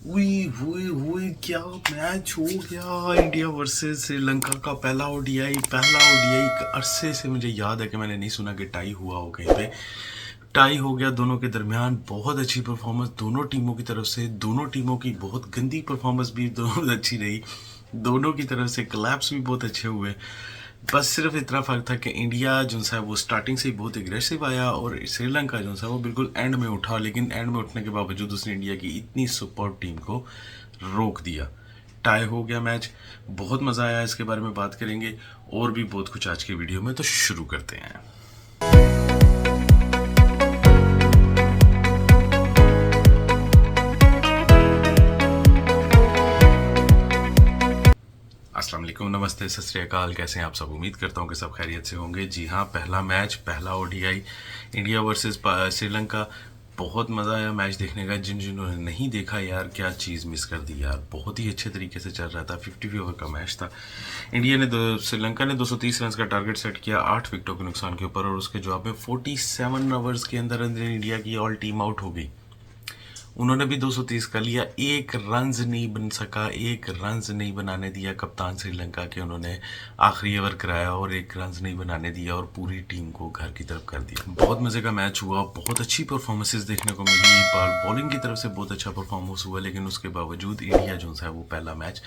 हुई हुई हुई क्या मैच हो गया। इंडिया वर्सेस श्रीलंका का पहला ओडीआई अरसे से मुझे याद है कि मैंने नहीं सुना कि टाई हुआ हो कहीं पे। टाई हो गया दोनों के दरमियान। बहुत अच्छी परफॉर्मेंस दोनों टीमों की तरफ से। दोनों टीमों की बहुत गंदी परफॉर्मेंस भी दोनों अच्छी रही। दोनों की तरफ से क्लैप्स भी बहुत अच्छे हुए। बस सिर्फ इतना फर्क था कि इंडिया जो सा वो स्टार्टिंग से ही बहुत एग्रेसिव आया और श्रीलंका जो सा वो बिल्कुल एंड में उठा, लेकिन एंड में उठने के बावजूद उसने इंडिया की इतनी सुपर टीम को रोक दिया। टाई हो गया मैच। बहुत मज़ा आया, इसके बारे में बात करेंगे और भी बहुत कुछ आज के वीडियो में। तो शुरू करते हैं। अस्सलाम वालेकुम, नमस्ते, सत श्री अकाल। कैसे हैं आप सब? उम्मीद करता हूँ कि सब खैरियत से होंगे। जी हाँ, पहला मैच, पहला ओडीआई इंडिया वर्सेस श्रीलंका। बहुत मज़ा आया मैच देखने का। जिन्होंने नहीं देखा यार, क्या चीज़ मिस कर दी यार। बहुत ही अच्छे तरीके से चल रहा था। 50 ओवर का मैच था। इंडिया ने श्रीलंका ने 230 रन का टारगेट सेट किया 8 विकेटों के नुकसान के ऊपर, और उसके जवाब में 47 ओवर्स के अंदर अंदर इंडिया की ऑल टीम आउट हो गई। उन्होंने भी 230 कर लिया। एक रन्स नहीं बन सका, एक रन्स नहीं बनाने दिया कप्तान श्रीलंका के। उन्होंने आखिरी ओवर कराया और एक रन्स नहीं बनाने दिया और पूरी टीम को घर की तरफ कर दिया। बहुत मज़े का मैच हुआ। बहुत अच्छी परफॉर्मेंसेस देखने को मिली। बॉलिंग की तरफ से बहुत अच्छा परफॉर्मेंस हुआ, लेकिन उसके बावजूद इंडिया जो है वो पहला मैच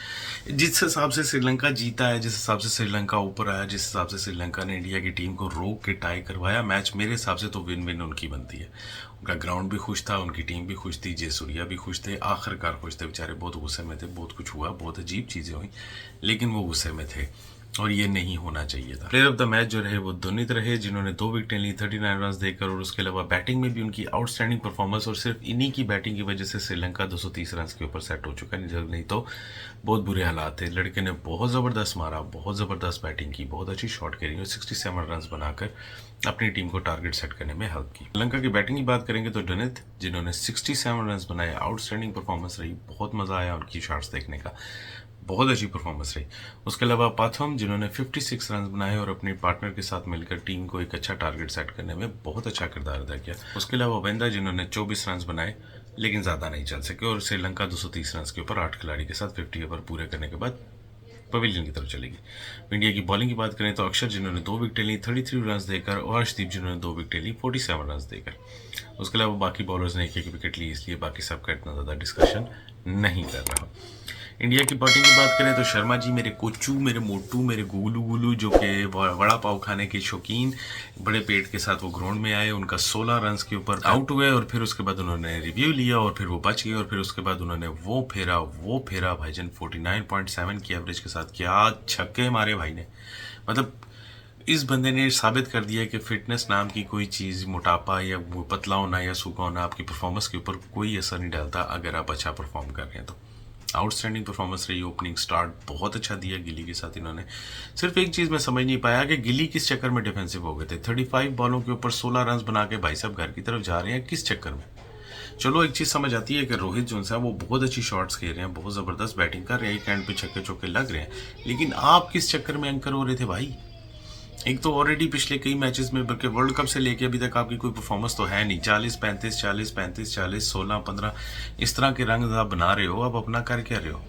जिस हिसाब से श्रीलंका जीता है, जिस हिसाब से श्रीलंका ऊपर आया, जिस हिसाब से श्रीलंका ने इंडिया की टीम को रोक के टाई करवाया मैच, मेरे हिसाब से तो विन विन उनकी बनती है। उनका ग्राउंड भी खुश था, उनकी टीम भी खुश थी, जयसूर्या भी खुश थे, आखिरकार खुश थे। बेचारे बहुत गुस्से में थे, बहुत कुछ हुआ, बहुत अजीब चीज़ें हुई, लेकिन वो गुस्से में थे और ये नहीं होना चाहिए था। प्लेयर ऑफ द मैच जो रहे वो दुनित रहे, जिन्होंने 2 विकेटें ली 39 रन देकर, और उसके अलावा बैटिंग में भी उनकी आउटस्टैंडिंग परफॉर्मेंस, और सिर्फ इन्हीं की बैटिंग की वजह से श्रीलंका 230 रन के ऊपर सेट हो चुका है। नहीं तो बहुत बुरे हालात थे। लड़के ने बहुत ज़बरदस्त मारा, बहुत ज़बरदस्त बैटिंग की, बहुत अच्छी शॉट खेली और 67 रन बनाकर अपनी टीम को टारगेट सेट करने में हेल्प की। श्रीलंका की बैटिंग की बात करेंगे तो डनित, जिन्होंने 67 रन बनाए, आउटस्टैंडिंग परफॉर्मेंस रही। बहुत मज़ा आया उनकी शॉट्स देखने का, बहुत अच्छी परफॉर्मेंस रही। उसके अलावा पाथम, जिन्होंने 56 रन बनाए और अपने पार्टनर के साथ मिलकर टीम को एक अच्छा टारगेट सेट करने में बहुत अच्छा किरदार अदा किया। उसके अलावा वेंदा, जिन्होंने 24 रन बनाए लेकिन ज़्यादा नहीं चल सके, और श्रीलंका 230 रन के ऊपर 8 खिलाड़ी के साथ 50 ओवर पूरे करने के बाद पवेलियन की तरफ चलेगी। इंडिया की बॉलिंग की बात करें तो अक्षर, जिन्होंने 2 विकेटें ली 33 रन देकर, और हर्षदीप, जिन्होंने 2 विकेटें ली 47 रन देकर। उसके अलावा बाकी बॉलर्स ने एक एक विकेट ली, इसलिए बाकी सबका इतना ज़्यादा डिस्कशन नहीं कर रहा। इंडिया की बैटिंग की बात करें तो शर्मा जी, मेरे कोचू, मेरे मोटू, मेरे गुगलू गुलू, जो कि वड़ा पाव खाने के शौकीन, बड़े पेट के साथ वो ग्राउंड में आए। उनका 16 रन के ऊपर आउट हुए, और फिर उसके बाद उन्होंने रिव्यू लिया और फिर वो बच गए, और फिर उसके बाद उन्होंने वो फेरा भाईजान 49.7 की एवरेज के साथ क्या छक्के मारे भाई ने। मतलब इस बंदे ने साबित कर दिया कि फिटनेस नाम की कोई चीज़, मोटापा या पतला होना या सूखा होना, आपकी परफॉर्मेंस के ऊपर कोई असर नहीं डालता अगर आप अच्छा परफॉर्म कर रहे हैं तो। आउटस्टैंडिंग परफॉर्मेंस रही। ओपनिंग स्टार्ट बहुत अच्छा दिया गिली के साथ इन्होंने। सिर्फ एक चीज़ मैं समझ नहीं पाया कि गिली किस चक्कर में डिफेंसिव हो गए थे। 35 बॉलों के ऊपर 16 रन बना के भाई साहब घर की तरफ जा रहे हैं, किस चक्कर में? चलो एक चीज़ समझ आती है कि रोहित जो है वो बहुत अच्छी शॉट्स खेल रहे हैं, बहुत ज़बरदस्त बैटिंग कर रहे हैं, एक एंड पे छक्के चौके लग रहे हैं, लेकिन आप किस चक्कर में एंकर हो रहे थे भाई? एक तो ऑलरेडी पिछले कई मैचेस में, बल्कि वर्ल्ड कप से लेके अभी तक आपकी कोई परफॉर्मेंस तो है नहीं। 40-35, 40-35, 40, 16-15 इस तरह के रंग आप बना रहे हो, आप अपना कर क्या रहे हो?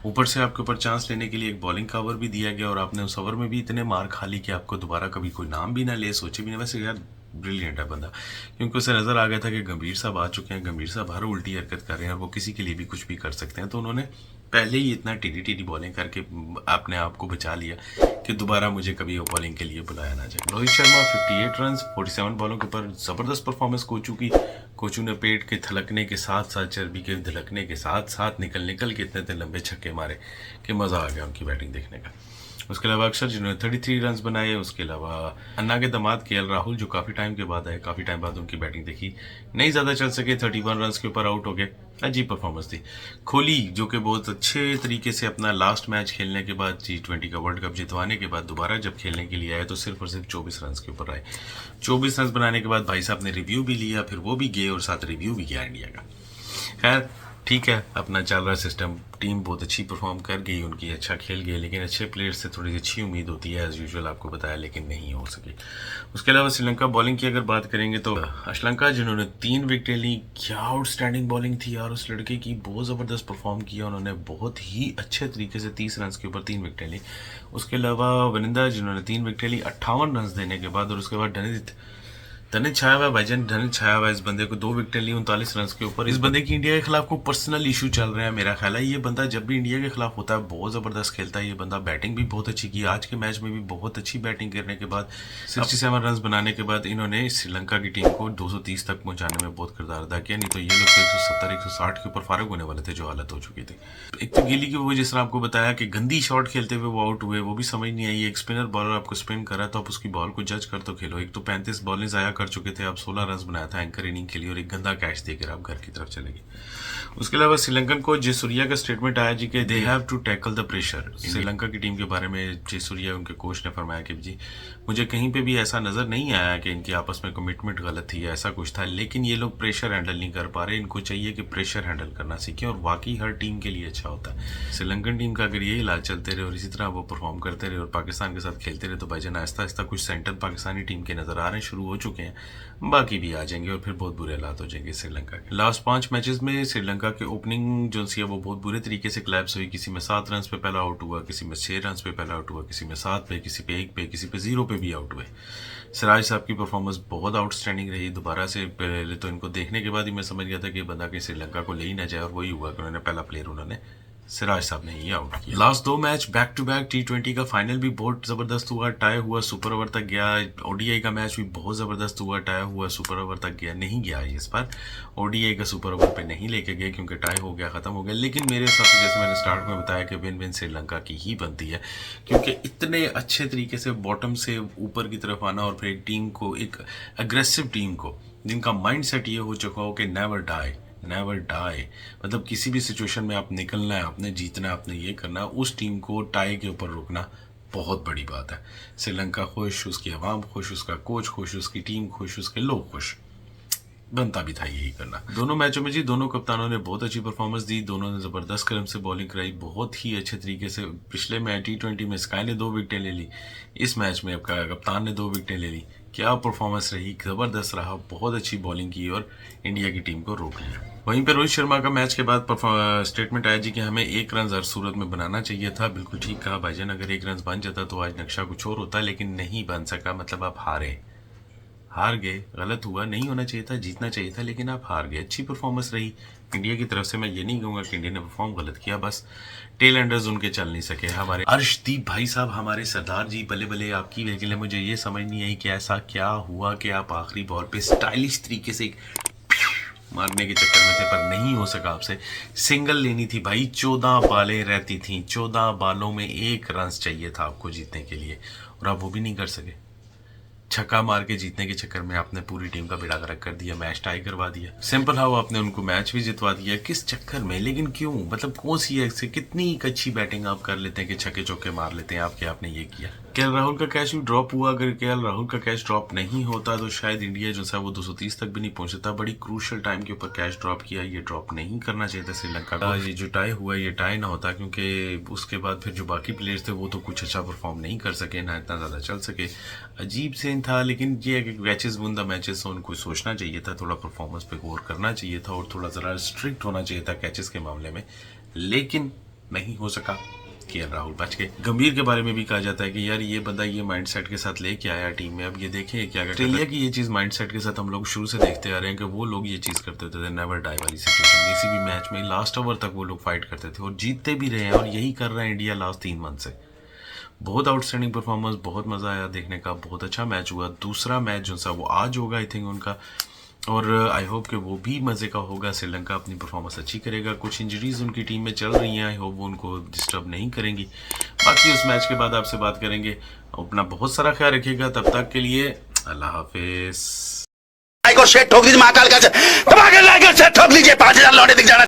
ऊपर से आपके ऊपर चांस लेने के लिए एक बॉलिंग का ओवर भी दिया गया, और आपने उस ओवर में भी इतने मार खा ली कि आपको दोबारा कभी कोई नाम भी ना ले, सोचे भी ना। वैसे यार ब्रिलियंट है बंदा, क्योंकि उसे नज़र आ गया था कि गंभीर साहब आ चुके हैं, गंभीर साहब हर उल्टी हरकत कर रहे हैं और वो किसी के लिए भी कुछ भी कर सकते हैं, तो उन्होंने पहले ही इतना टीडी बॉलिंग करके अपने आप को बचा लिया कि दोबारा मुझे कभी वो बॉलिंग के लिए बुलाया ना जाए। रोहित शर्मा 58 रन 47 बॉलों के ऊपर, ज़बरदस्त परफॉर्मेंस कोचू की। कोचू ने पेट के थलकने के साथ साथ, चर्बी के धलकने के साथ साथ निकल के इतने लंबे छक्के मारे कि मज़ा आ गया उनकी बैटिंग देखने का। उसके अलावा अक्षर, जिन्होंने 33 रन बनाए। उसके अलावा अन्ना के दामाद केएल राहुल, जो काफ़ी टाइम के बाद आए, काफ़ी टाइम बाद उनकी बैटिंग देखी, नहीं ज़्यादा चल सके, 31 रन के ऊपर आउट हो गए। अजीब परफॉर्मेंस थी। कोहली, जो कि बहुत अच्छे तरीके से अपना लास्ट मैच खेलने के बाद, T20 का वर्ल्ड कप जितवाने के बाद दोबारा जब खेलने के लिए आए तो सिर्फ और सिर्फ 24 रन के ऊपर आए। 24 रन बनाने के बाद भाई साहब ने रिव्यू भी लिया, फिर वो भी गए और साथ रिव्यू भी किया इंडिया का। खैर ठीक है, अपना चल रहा सिस्टम, टीम बहुत अच्छी परफॉर्म कर गई उनकी, अच्छा खेल गई, लेकिन अच्छे प्लेयर्स से थोड़ी अच्छी उम्मीद होती है एज़ यूजुअल, आपको बताया, लेकिन नहीं हो सकी। उसके अलावा श्रीलंका बॉलिंग की अगर बात करेंगे तो श्रीलंका जिन्होंने 3 विकेटें ली, क्या आउटस्टैंडिंग बॉलिंग थी यार उस लड़के की, बहुत ज़बरदस्त परफॉर्म किया उन्होंने, बहुत ही अच्छे तरीके से 30 रन के ऊपर 3 विकेटें ली। उसके अलावा वनिंदा जिन्होंने 3 विकेटें ली 58 रन देने के बाद, और उसके बाद धनित छाया हुआ भाईजान, धनित छाया हुआ इस बंदे को 2 विकेटें ली 39 रन के ऊपर। इस बंदे की इंडिया के खिलाफ कोई पर्सनल इशू चल रहा है मेरा ख्याल है। ये बंदा जब भी इंडिया के खिलाफ होता है बहुत ज़बरदस्त खेलता है ये बंदा, बैटिंग भी बहुत अच्छी की, आज के मैच में भी बहुत अच्छी बैटिंग करने के बाद 67 रन बनाने के बाद इन्होंने श्रीलंका की टीम को 230 तक पहुंचाने में बहुत किरदार अदा किया, नहीं तो ये लोग 170 160 के ऊपर फारग होने वाले थे, जो हालत हो चुकी थी। एक तो गिली की वो जिस तरह आपको बताया कि गंदी शॉट खेलते हुए वो आउट हुए, वो भी समझ नहीं आई। एक स्पिनर बॉलर आपको स्पिन करा तो आप उसकी बॉल को जज कर तो खेलो। एक तो 35 बॉलें ज़ाया कर चुके थे, आप 16 रन बनाया था एंकर इनिंग के लिए, और एक गंदा कैच देकर आप घर की तरफ चले गए। उसके अलावा श्रीलंकन को जयसूर्या का स्टेटमेंट आया जी कि they have to tackle the pressure. Sri Lanka की टीम के बारे में जयसूर्या उनके कोच ने फरमाया कि जी मुझे कहीं पे भी ऐसा नज़र नहीं आया कि इनकी आपस में कमिटमेंट गलत थी या ऐसा कुछ था, लेकिन ये लोग प्रेशर हैंडल नहीं कर पा रहे, इनको चाहिए कि प्रेशर हैंडल करना सीखें, और वाकई हर टीम के लिए अच्छा होता है। श्रीलंकन टीम का अगर यही इलाज चलते रहे और इसी तरह वो परफॉर्म करते रहे और पाकिस्तान के साथ खेलते रहे तो भाईजान आहिस्ता आहिस्ता कुछ सेंटर पाकिस्तानी टीम के नज़र आ रहे हैं, शुरू हो चुके हैं, बाकी भी आ जाएंगे और फिर बहुत बुरे हालात हो जाएंगे श्रीलंका के। लास्ट 5 मैचेस में श्रीलंका के ओपनिंग जो सी है वो बहुत बुरे तरीके से क्लैप्स हुई, किसी में 7 रन पे पहला आउट हुआ, किसी में 6 रन पे पहला आउट हुआ, किसी में 7 पे, किसी पे 1 पे, किसी पे 0 पे भी आउट हुए। सिराज साहब की परफॉर्मेंस बहुत आउटस्टैंडिंग रही, दोबारा से पहले तो इनको देखने के बाद ही मैं समझ गया था कि बंदा कि श्रीलंका को ले ही ना जाए, और वही हुआ कि उन्होंने पहला प्लेयर उन्होंने सिराज साहब ने ही आउट किया। Last 2 match back to back, T20 का फाइनल भी बहुत ज़बरदस्त हुआ, टाई हुआ, सुपर ओवर तक गया। ODI का मैच भी बहुत ज़बरदस्त हुआ, टाई हुआ, सुपर ओवर तक गया, नहीं गया इस बार ODI का सुपर ओवर पे नहीं लेके गए क्योंकि टाई हो गया, ख़त्म हो गया। लेकिन मेरे हिसाब से जैसे मैंने स्टार्ट में बताया कि विन विन श्रीलंका की ही बनती है, क्योंकि इतने अच्छे तरीके से बॉटम से ऊपर की तरफ आना और फिर एक टीम को, एक अग्रेसिव टीम को जिनका माइंड सेट ये हो चुका हो कि नेवर डाई, मतलब किसी भी सिचुएशन में आप निकलना है, आपने जीतना है, आपने ये करना है, उस टीम को टाई के ऊपर रोकना बहुत बड़ी बात है। श्रीलंका खुश, उसकी आवाम खुश, उसका कोच खुश, उसकी टीम खुश, उसके लोग खुश, बनता भी था यही करना। दोनों मैचों में जी दोनों कप्तानों ने बहुत अच्छी परफॉर्मेंस दी, दोनों ने ज़बरदस्त क्रम से बॉलिंग कराई, बहुत ही अच्छे तरीके से। पिछले मैच T20 में स्काई ने 2 विकेटें ले ली, इस मैच में आपका कप्तान ने 2 विकेटें ले ली। क्या परफॉर्मेंस रही, ज़बरदस्त रहा, बहुत अच्छी बॉलिंग की और इंडिया की टीम को रोक लिया। वहीं पर रोहित शर्मा का मैच के बाद स्टेटमेंट आया जी कि हमें 1 रन हर सूरत में बनाना चाहिए था। बिल्कुल ठीक कहा भाईजान, अगर 1 रन बन जाता तो आज नक्शा कुछ और होता, लेकिन नहीं बन सका, मतलब आप हार गए, गलत हुआ, नहीं होना चाहिए था, जीतना चाहिए था, लेकिन आप हार गए। अच्छी परफॉर्मेंस रही इंडिया की तरफ से, मैं ये नहीं कहूँगा कि इंडिया ने परफॉर्म गलत किया, बस टेल एंडर्स उनके चल नहीं सके। हमारे अर्शदीप भाई साहब, हमारे सरदार जी, बल्ले बल्ले आपकी वजह से मुझे ये समझ नहीं आई कि ऐसा क्या हुआ कि आप आखिरी बॉल पे स्टाइलिश तरीके से मारने के चक्कर में थे, पर नहीं हो सका आपसे। सिंगल लेनी थी भाई, 14 बालें रहती थी, 14 बालों में 1 रन चाहिए था आपको जीतने के लिए, और आप वो भी नहीं कर सके। छक्का मार के जीतने के चक्कर में आपने पूरी टीम का बेड़ा गर्क कर दिया, मैच टाई करवा दिया। सिंपल हाउ आपने उनको मैच भी जितवा दिया, किस चक्कर में, लेकिन क्यों, मतलब कौन सी ऐसे कितनी अच्छी बैटिंग आप कर लेते हैं कि छक्के चौके मार लेते हैं आपने ये किया। केएल राहुल का कैच भी ड्रॉप हुआ, अगर केएल राहुल का कैच ड्रॉप नहीं होता तो शायद इंडिया जो है वो 230 तक भी नहीं पहुंचता। बड़ी क्रूशल टाइम के ऊपर कैच ड्रॉप किया, ये ड्रॉप नहीं करना चाहिए था श्रीलंका का। ये जो टाई हुआ ये टाई ना होता, क्योंकि उसके बाद फिर जो बाकी प्लेयर्स थे वो तो कुछ अच्छा परफॉर्म नहीं कर सके, ना इतना ज़्यादा चल सके, अजीब सीन था। लेकिन ये मैचेस विन द मैचेस, उनको सोचना चाहिए था, थोड़ा परफॉर्मेंस पे गौर करना चाहिए था और थोड़ा ज़रा स्ट्रिक्ट होना चाहिए था कैचेस के मामले में, लेकिन नहीं हो सका। केएल राहुल बच गए। गंभीर के बारे में भी कहा जाता है कि यार ये बंदा ये माइंडसेट के साथ लेके आया टीम में, अब ये देखें क्या करते हैं। ऑस्ट्रेलिया की ये चीज़ माइंडसेट के साथ हम लोग शुरू से देखते आ रहे हैं कि वो लोग ये चीज़ करते थे, नेवर डाई वाली सिचुएशन। किसी भी मैच में लास्ट ओवर तक वो लोग फाइट करते थे और जीतते भी रहे हैं, और यही कर रहा है इंडिया लास्ट 3 मंथ से। बहुत आउटस्टैंडिंग परफॉर्मेंस, बहुत मज़ा आया देखने का, बहुत अच्छा मैच हुआ। दूसरा मैच जो सा वो आज होगा आई थिंक उनका, और आई होप कि वो भी मज़े का होगा। श्रीलंका अपनी परफॉर्मेंस अच्छी करेगा, कुछ इंजरीज उनकी टीम में चल रही हैं, आई होप वो उनको डिस्टर्ब नहीं करेंगी। बाकी उस मैच के बाद आपसे बात करेंगे। अपना बहुत सारा ख्याल रखिएगा, तब तक के लिए अल्लाह हाफिज। ठोक दीजिए महाकाल का, ठोक लीजिए 5000 लौटे दिख जाना।